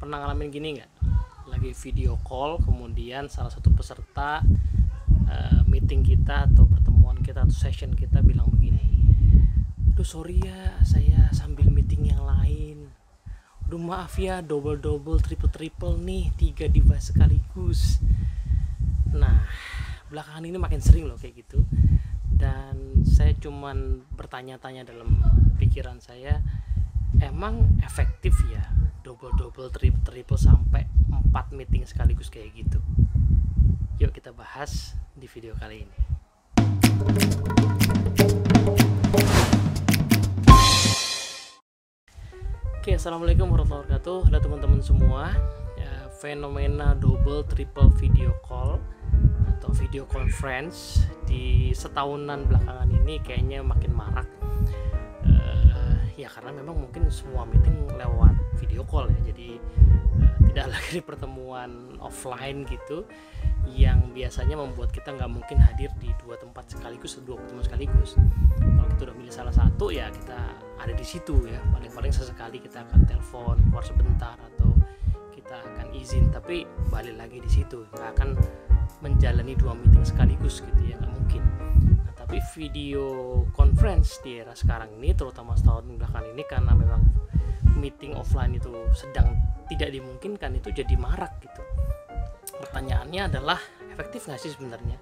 Pernah ngalamin gini nggak? Lagi video call, kemudian salah satu peserta meeting kita atau pertemuan kita atau session kita bilang begini, "Aduh sorry ya, saya sambil meeting yang lain. Aduh maaf ya, double triple nih, 3 device sekaligus." Nah, belakangan ini makin sering loh kayak gitu. Dan saya cuman bertanya-tanya dalam pikiran saya, emang efektif ya double triple sampai 4 meeting sekaligus kayak gitu? Yuk kita bahas di video kali ini. Oke, assalamualaikum warahmatullahi wabarakatuh. Halo teman-teman semua. Fenomena double triple video call atau video conference di setahunan belakangan ini kayaknya makin marak. Ya karena memang mungkin semua meeting lewat video call ya, jadi tidak lagi pertemuan offline gitu yang biasanya membuat kita nggak mungkin hadir di dua tempat sekaligus atau dua pertemuan sekaligus. Kalau kita udah milih salah satu ya kita ada di situ ya, paling sesekali kita akan telepon keluar sebentar atau kita akan izin, tapi balik lagi di situ, nggak akan menjalani dua meeting sekaligus gitu ya, nggak mungkin. Tapi video conference di era sekarang ini, terutama setahun belakangan ini, karena memang meeting offline itu sedang tidak dimungkinkan, itu jadi marak gitu. Pertanyaannya adalah, efektif nggak sih sebenarnya?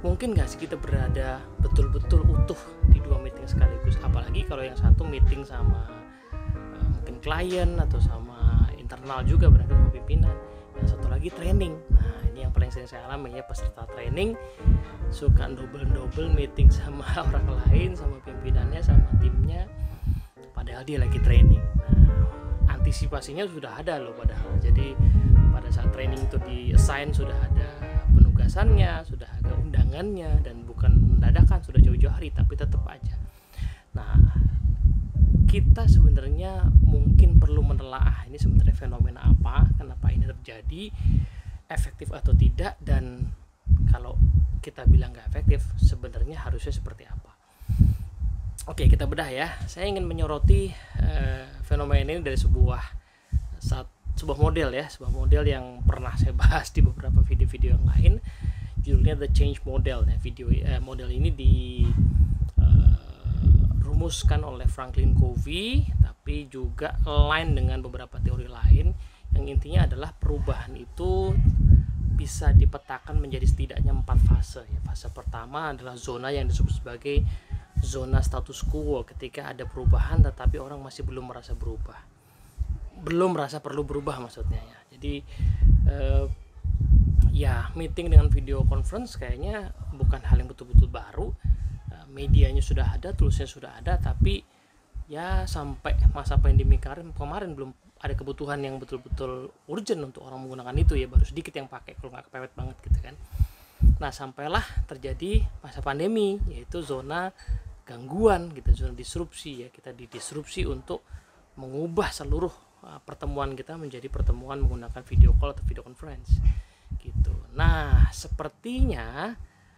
Mungkin nggak sih kita berada betul-betul utuh di dua meeting sekaligus? Apalagi kalau yang satu meeting sama mungkin klien atau sama internal juga, berada sama pimpinan. Yang satu lagi training. Nah ini yang paling sering saya alami ya, peserta training suka double meeting sama orang lain, sama pimpinannya, sama timnya, padahal dia lagi training. Nah, antisipasinya sudah ada loh padahal. Jadi pada saat training itu di-assign sudah ada penugasannya, sudah ada undangannya, dan bukan dadakan, sudah jauh-jauh hari, tapi tetap aja. Nah, kita sebenarnya mungkin perlu menelaah ini sebenarnya fenomena apa, kenapa ini terjadi, efektif atau tidak, dan kalau kita bilang nggak efektif, sebenarnya harusnya seperti apa. Oke, kita bedah ya. Saya ingin menyoroti fenomena ini dari sebuah model ya, sebuah model yang pernah saya bahas di beberapa video-video yang lain. Judulnya The Change Model. Nah, model ini dirumuskan oleh Franklin Covey, tapi juga align dengan beberapa teori lain yang intinya adalah perubahan itu bisa dipetakan menjadi setidaknya 4 fase ya. Fase pertama adalah zona yang disebut sebagai zona status quo, ketika ada perubahan tetapi orang masih belum merasa perlu berubah maksudnya ya. Jadi ya meeting dengan video conference kayaknya bukan hal yang betul-betul baru. Medianya sudah ada, toolsnya sudah ada, tapi ya sampai masa pandemi kemarin belum ada kebutuhan yang betul-betul urgent untuk orang menggunakan itu ya, baru sedikit yang pakai kalau nggak kepepet banget gitu kan. Nah sampailah terjadi masa pandemi, yaitu zona gangguan gitu, zona disrupsi ya. Kita didisrupsi untuk mengubah seluruh pertemuan kita menjadi pertemuan menggunakan video call atau video conference gitu. Nah sepertinya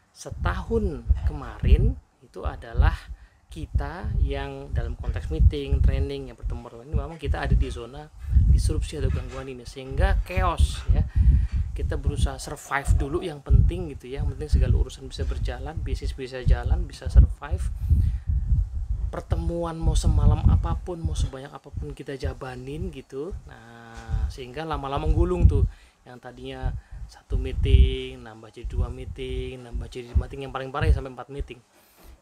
setahun kemarin itu adalah kita yang dalam konteks meeting, training, yang pertemuan ini memang kita ada di zona disrupsi atau gangguan ini, sehingga chaos ya. Kita berusaha survive dulu yang penting gitu ya, yang penting segala urusan bisa berjalan, bisnis bisa jalan, bisa survive. Pertemuan mau semalam apapun, mau sebanyak apapun kita jabanin gitu. Nah sehingga lama-lama gulung tuh, yang tadinya 1 meeting nambah jadi 2 meeting, nambah jadi meeting, yang paling parah ya sampai 4 meeting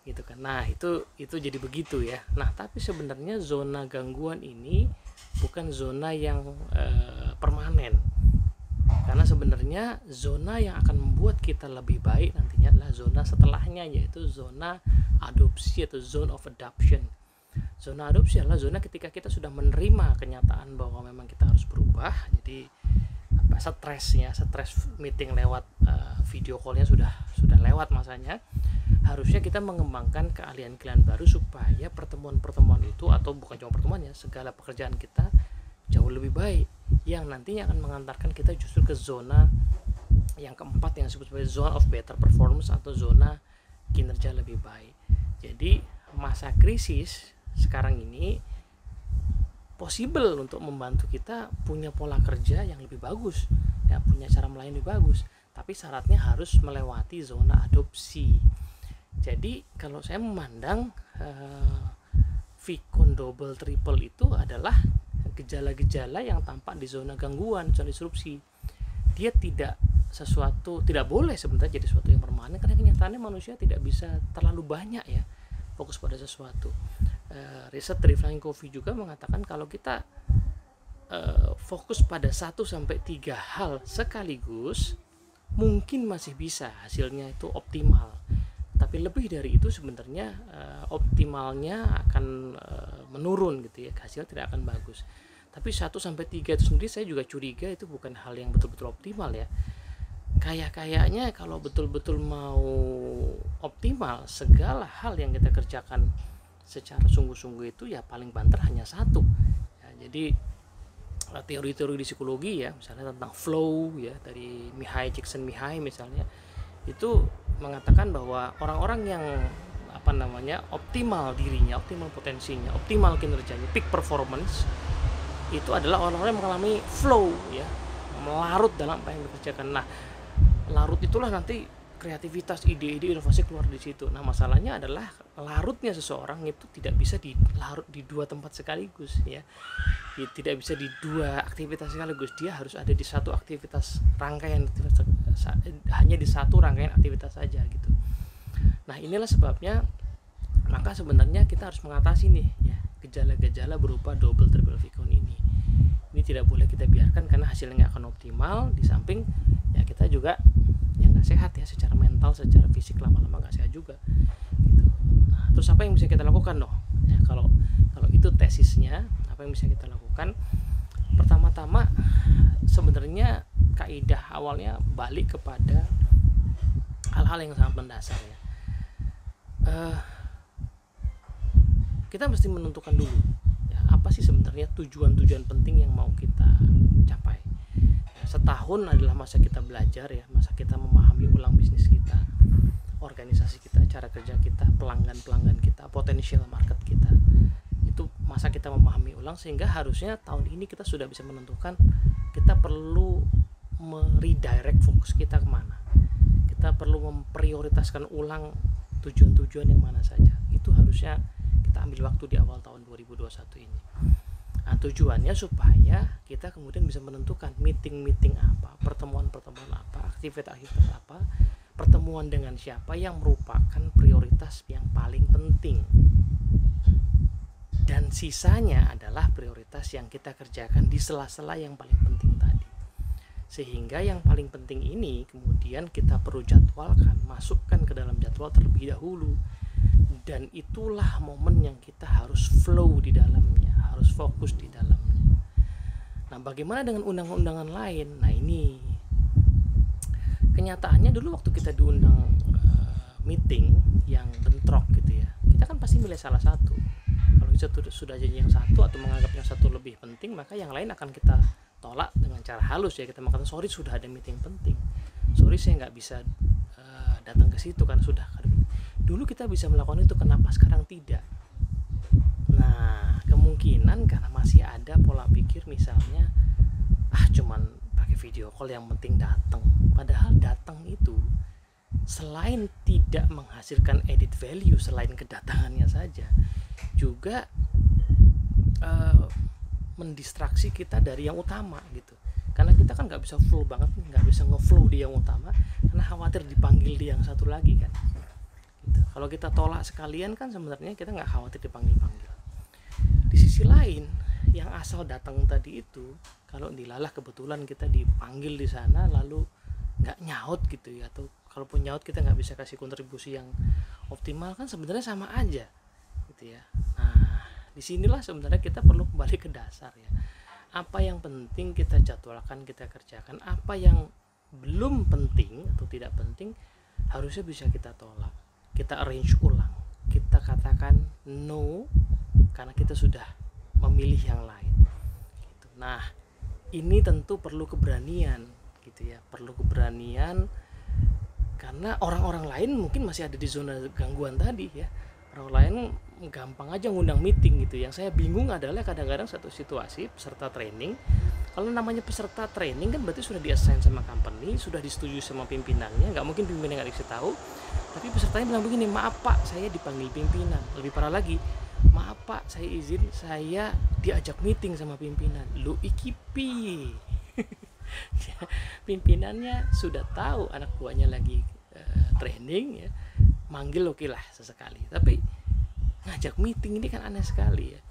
gitu kan. Nah itu jadi begitu ya. Nah tapi sebenarnya zona gangguan ini bukan zona yang permanen, karena sebenarnya zona yang akan membuat kita lebih baik nantinya adalah zona setelahnya, yaitu zona adopsi atau zone of adoption. Zona adopsi adalah zona ketika kita sudah menerima kenyataan bahwa memang kita harus berubah. Jadi stres meeting lewat video callnya sudah lewat masanya. Harusnya kita mengembangkan keahlian-keahlian baru supaya pertemuan-pertemuan itu, atau bukan cuma pertemuannya, segala pekerjaan kita jauh lebih baik, yang nantinya akan mengantarkan kita justru ke zona yang keempat yang disebut sebagai zone of better performance atau zona kinerja lebih baik. Jadi masa krisis sekarang ini possible untuk membantu kita punya pola kerja yang lebih bagus, ya, punya cara melayani lebih bagus. Tapi syaratnya harus melewati zona adopsi. Jadi kalau saya memandang Vicon double triple itu adalah gejala-gejala yang tampak di zona gangguan, zona disrupsi. Dia tidak boleh sebenarnya jadi sesuatu yang permanen, karena kenyataannya manusia tidak bisa terlalu banyak ya fokus pada sesuatu. Riset dari Flying Coffee juga mengatakan kalau kita fokus pada 1-3 hal sekaligus, mungkin masih bisa hasilnya itu optimal. Tapi lebih dari itu sebenarnya optimalnya akan menurun gitu ya, hasilnya tidak akan bagus. Tapi 1-3 itu sendiri saya juga curiga itu bukan hal yang betul-betul optimal ya. Kayaknya kalau betul-betul mau optimal, segala hal yang kita kerjakan secara sungguh-sungguh itu ya paling banter hanya 1 ya. Jadi teori-teori di psikologi ya, misalnya tentang flow ya, dari Csikszentmihalyi misalnya, itu mengatakan bahwa orang-orang yang optimal dirinya, optimal potensinya, optimal kinerjanya, peak performance, itu adalah orang-orang yang mengalami flow ya, melarut dalam apa yang dikerjakan. Nah, larut itulah nanti kreativitas, ide-ide, inovasi keluar di situ. Nah, masalahnya adalah larutnya seseorang itu tidak bisa dilarut di 2 tempat sekaligus ya. Tidak bisa di 2 aktivitas sekaligus. Dia harus ada di 1 aktivitas, rangkaian aktivitas, hanya di 1 rangkaian aktivitas saja gitu. Nah, inilah sebabnya maka sebenarnya kita harus mengatasi nih ya gejala-gejala berupa double triple Vicon ini. Ini tidak boleh kita biarkan karena hasilnya nggak akan optimal. Di samping ya kita juga ya nggak sehat ya, secara mental, secara fisik lama-lama nggak sehat juga gitu. Nah, terus apa yang bisa kita lakukan dong ya, kalau itu tesisnya, apa yang bisa kita lakukan? Pertama-tama sebenarnya kaidah awalnya balik kepada hal-hal yang sangat mendasar ya. Kita mesti menentukan dulu ya, apa sih sebenarnya tujuan-tujuan penting yang mau kita capai. Setahun adalah masa kita belajar ya, masa kita memahami ulang bisnis kita, organisasi kita, cara kerja kita, pelanggan-pelanggan kita, potensial market kita. Itu masa kita memahami ulang, sehingga harusnya tahun ini kita sudah bisa menentukan kita perlu meredirect fokus kita kemana. Kita perlu memprioritaskan ulang tujuan-tujuan yang mana saja. Itu harusnya kita ambil waktu di awal tahun 2021 ini. Nah, tujuannya supaya kita kemudian bisa menentukan meeting-meeting apa, pertemuan-pertemuan apa, aktivitas-aktivitas apa, pertemuan dengan siapa yang merupakan prioritas yang paling penting. Dan sisanya adalah prioritas yang kita kerjakan di sela-sela yang paling penting tadi. Sehingga yang paling penting ini kemudian kita perlu jadwalkan, masukkan ke dalam jadwal terlebih dahulu. Dan itulah momen yang kita harus flow di dalamnya, harus fokus di dalamnya. Nah, bagaimana dengan undangan-undangan lain? Nah, ini kenyataannya dulu waktu kita diundang meeting yang bentrok gitu ya, kita kan pasti milih salah satu. Kalau kita sudah janji yang satu atau menganggap yang satu lebih penting, maka yang lain akan kita tolak dengan cara halus ya. Kita mengatakan, sorry sudah ada meeting penting, sorry saya nggak bisa datang ke situ kan sudah. Dulu kita bisa melakukan itu, kenapa sekarang tidak? Nah, kemungkinan karena masih ada pola pikir misalnya cuman pakai video call yang penting datang. Padahal datang itu selain tidak menghasilkan edit value selain kedatangannya saja, juga mendistraksi kita dari yang utama gitu. Karena kita kan nggak bisa full banget, nggak bisa ngeflow di yang utama karena khawatir dipanggil di yang satu lagi kan. Gitu. Kalau kita tolak sekalian kan sebenarnya kita nggak khawatir dipanggil-panggil. Di sisi lain, yang asal datang tadi itu, kalau dilalah kebetulan kita dipanggil di sana lalu nggak nyaut gitu ya, atau kalaupun nyaut kita nggak bisa kasih kontribusi yang optimal, kan sebenarnya sama aja gitu ya. Nah, disinilah sebenarnya kita perlu kembali ke dasar ya. Apa yang penting kita jadwalkan, kita kerjakan. Apa yang belum penting atau tidak penting harusnya bisa kita tolak, kita arrange ulang, kita katakan no karena kita sudah memilih yang lain gitu. Nah, ini tentu perlu keberanian gitu ya, perlu keberanian karena orang-orang lain mungkin masih ada di zona gangguan tadi ya, Orang lain gampang aja ngundang meeting gitu. Yang saya bingung adalah kadang-kadang satu situasi peserta training, kalau namanya peserta training kan berarti sudah di-assign sama company, sudah disetujui sama pimpinannya, nggak mungkin pimpinannya nggak dikasih tahu. Tapi pesertanya bilang begini, maaf pak, saya dipanggil pimpinan. Lebih parah lagi, maaf pak, saya izin, saya diajak meeting sama pimpinan. Lu ikipi. Pimpinannya sudah tahu anak buahnya lagi training ya, manggil oke lah sesekali, tapi ngajak meeting ini kan aneh sekali ya.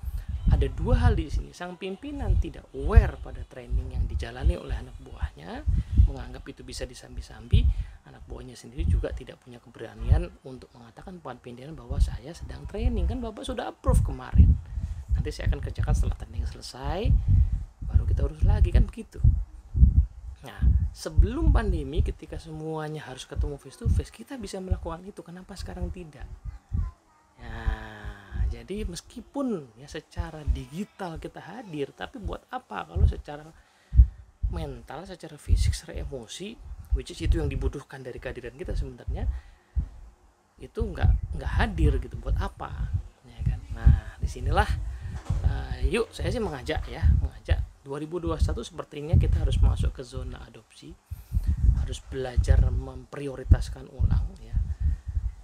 Ada dua hal di sini. Sang pimpinan tidak aware pada training yang dijalani oleh anak buahnya, menganggap itu bisa disambi-sambi. Anak buahnya sendiri juga tidak punya keberanian untuk mengatakan pada pimpinan bahwa saya sedang training, kan bapak sudah approve kemarin, nanti saya akan kerjakan setelah training selesai, baru kita urus lagi, kan begitu. Nah, sebelum pandemi ketika semuanya harus ketemu face to face, kita bisa melakukan itu. Kenapa sekarang tidak? Nah, jadi meskipun ya secara digital kita hadir, tapi buat apa kalau secara mental, secara fisik, secara emosi, which is itu yang dibutuhkan dari kehadiran kita sebenarnya, itu nggak hadir gitu. Buat apa? Ya kan? Nah, disinilah yuk saya sih mengajak 2021 sepertinya kita harus masuk ke zona adopsi, harus belajar memprioritaskan ulang ya,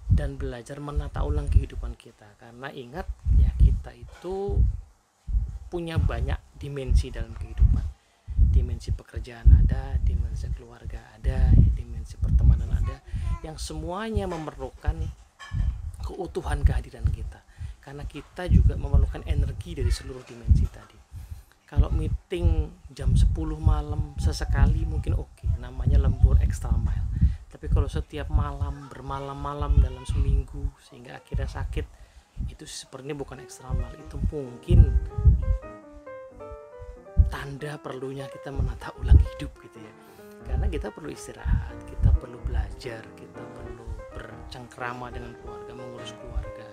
dan belajar menata ulang kehidupan kita. Karena ingat ya, kita itu punya banyak dimensi dalam kehidupan. Dimensi pekerjaan ada, dimensi keluarga ada, dimensi pertemanan ada, yang semuanya memerlukan keutuhan kehadiran kita. Karena kita juga memerlukan energi dari seluruh dimensi tadi. Kalau meeting jam 10 malam sesekali mungkin oke, namanya lembur extra mile. Tapi kalau setiap malam, bermalam-malam dalam seminggu sehingga akhirnya sakit, itu sepertinya bukan extra mile. Itu mungkin tanda perlunya kita menata ulang hidup gitu ya. Karena kita perlu istirahat, kita perlu belajar, kita perlu bercengkrama dengan keluarga, mengurus keluarga.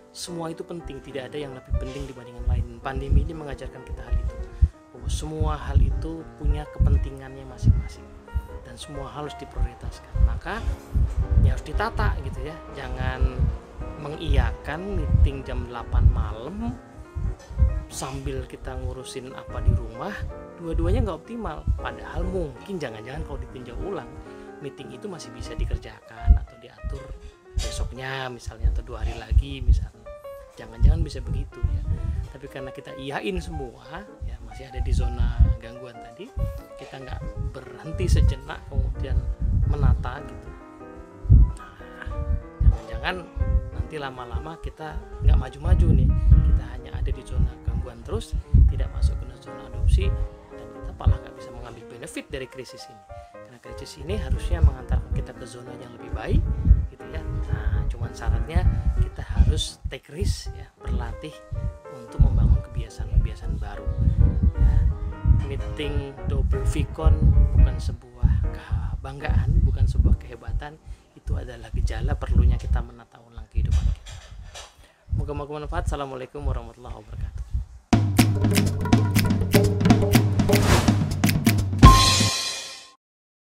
Semua itu penting, tidak ada yang lebih penting dibandingkan lain. Pandemi ini mengajarkan kita hal itu, bahwa semua hal itu punya kepentingannya masing-masing dan semua harus diprioritaskan. Maka ya harus ditata gitu ya. Jangan mengiyakan meeting jam 8 malam sambil kita ngurusin apa di rumah, dua-duanya nggak optimal. Padahal mungkin jangan-jangan kalau ditinjau ulang, meeting itu masih bisa dikerjakan atau diatur besoknya misalnya, atau 2 hari lagi misalnya. Jangan-jangan bisa begitu ya. Tapi karena kita iyain semua ya, masih ada di zona gangguan tadi, kita nggak berhenti sejenak kemudian menata gitu. Nah, jangan-jangan nanti lama-lama kita nggak maju-maju nih, kita hanya ada di zona gangguan terus, tidak masuk ke zona adopsi, dan kita malah nggak bisa mengambil benefit dari krisis ini. Karena krisis ini harusnya mengantarkan kita ke zona yang lebih baik gitu ya. Nah, cuman syaratnya kita harus take risk ya, berlatih untuk membangun kebiasaan-kebiasaan baru ya. Meeting double Vicon bukan sebuah kebanggaan, bukan sebuah kehebatan, itu adalah gejala perlunya kita menata ulang kehidupan kita. Moga-moga bermanfaat. Assalamualaikum warahmatullahi wabarakatuh.